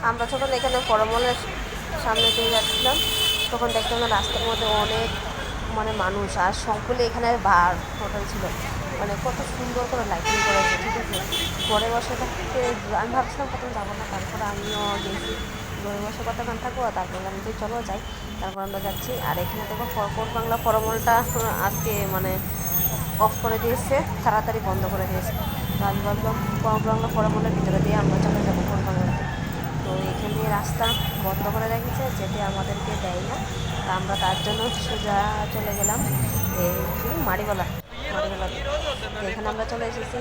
আমরা যখন এখানে ফরমলের সামনে দিয়ে যাচ্ছিলাম তখন দেখতাম না রাস্তার মধ্যে অনেক মানে মানুষ আর সকলে এখানে বার হোটেল ছিল, মানে কত সুন্দর করে লাইটিং করেছে। ঠিক আছে, ঘরে বসে থাকতে আমি ভাবছিলাম প্রথমে যাবো না, তারপরে আমিও গেছি। ঘরে বসে কতক্ষণ থাকবো, তারপরে আমি তো চলো যাই। তারপর আমরা যাচ্ছি। আর এখানে দেখো কোর বাংলা ফরমলটা আজকে মানে অফ করে দিয়েছে, তাড়াতাড়ি বন্ধ করে দিয়েছে। তো আমি ভাবলাম কোর বাংলা ফরমলের ভিতরে দিয়ে আমরা চলে যাবো কোর বাংলাতে। তো এখানে রাস্তা বন্ধ করে রেখেছে, যেতে আমাদেরকে দেয় না। তা আমরা তার জন্য সোজা চলে গেলাম এই মাড়িগলা। মাড়িগলাতে তো এখানে আমরা চলে এসেছি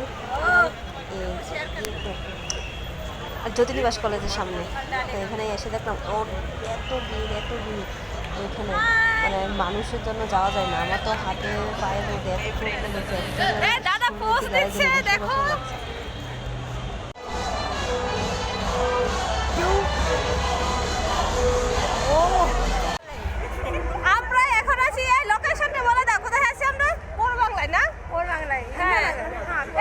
জ্যোতিনিবাস কলেজের সামনে। তো এখানে এসে দেখলাম ওর এত ভিড় এত ভিড়, ওইখানে মানে মানুষের জন্য যাওয়া যায় না। আমার তো হাতে পায়ে মধ্যে এত চোখ লেগেছে, আমরা এখন আছি এই লোকেশনটা বলে দাও, কোথায় আছি আমরা? কোর বাংলায় না? কোর বাংলায়, হ্যাঁ।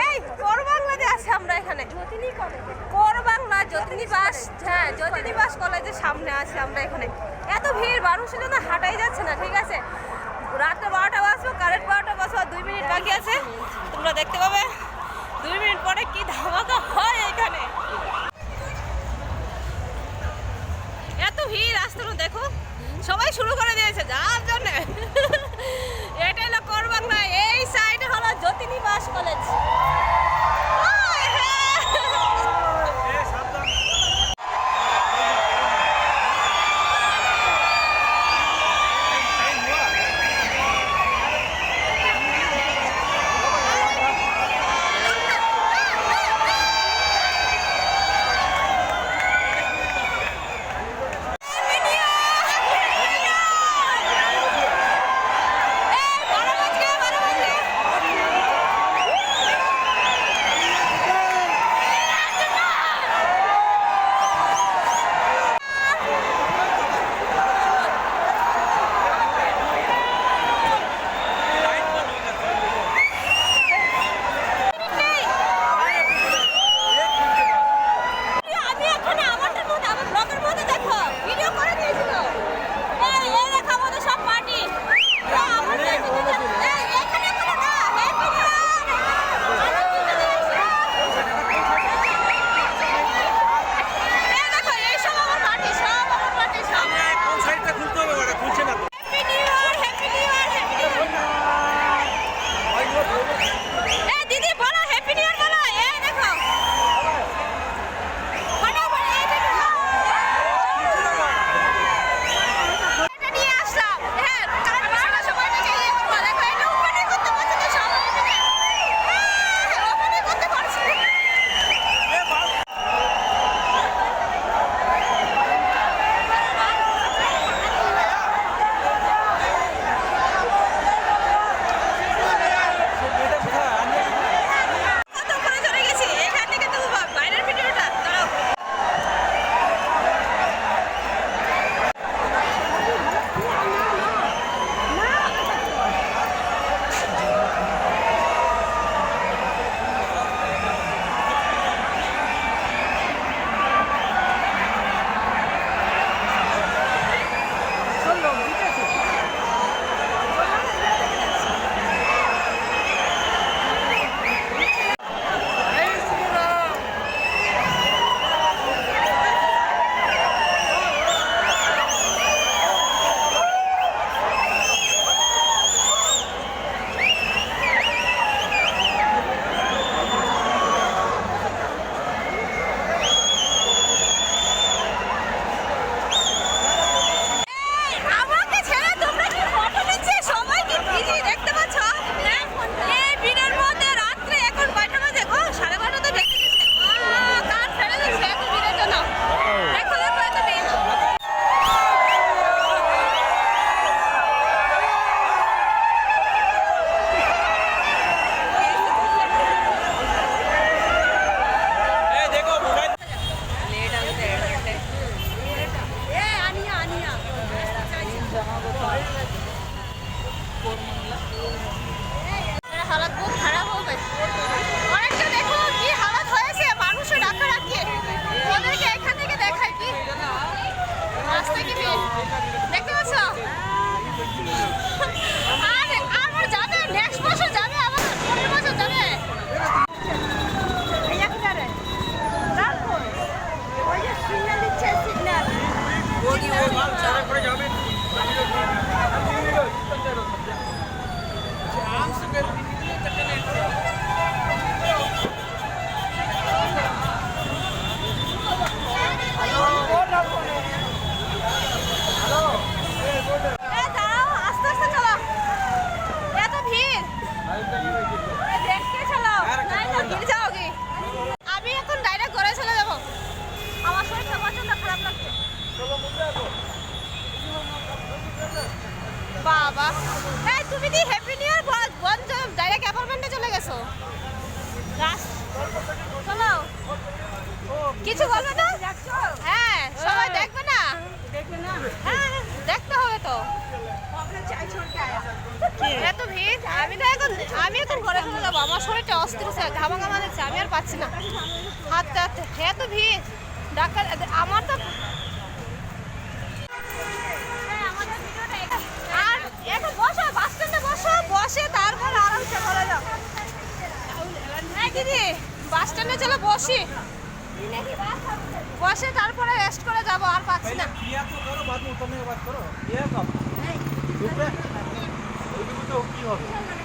এই কোর বাংলাতে আছি আমরা, এখানে জ্যোতিনি কলেজ, কোর বাংলা জ্যোতিনিবাস, হ্যাঁ জ্যোতিনিবাস কলেজের সামনে আছি আমরা। এখানে এত ভিড়, মানুষের জন্য হাঁটাই যাচ্ছে না। ঠিক আছে, রাত্রে 12টা বাজবো, কারেন্ট 12টা বাজবো, 2 মিনিট বাকি আছে। তোমরা দেখতে পাবে 2 মিনিট পরে কি ধামাকা হয় এখানে। এত ভিড় রাস্তাটা দেখো, সবাই শুরু করে দিয়েছে যাওয়ার জন্য। এটা হলো কোর বাংলা, এই সাইডে হলো জ্যোতিনিবাস কলেজ। তুমি দি হ্যাপি নিউ ইয়ার বন্ধ ডাইরেক্ট অ্যাপার্টমেন্টে চলে গেছো চলো কিছু বলবে না হ্যাঁ সবাই দেখবে না হ্যাঁ দেখতে হবে তো এত ভিড় আমি এখন ঘরে চলে যাবো আমার শরীরটা অস্থির হচ্ছে ঘামা ঘামা দিচ্ছে আমি আর পাচ্ছি না হাঁটতে হাঁটতে এত ভিড় ডাক্তার আমার তো আর এখন বসো বাস স্ট্যান্ডে বসে তারপর আরামসে ঘরে যাও হ্যাঁ দিদি বাস স্ট্যান্ডে চলো বসে তারপরে রেস্ট করে যাবো আর পাচ্ছি না किया तो करो बाद में उतरने के बाद करो किया कब चुप है की হবে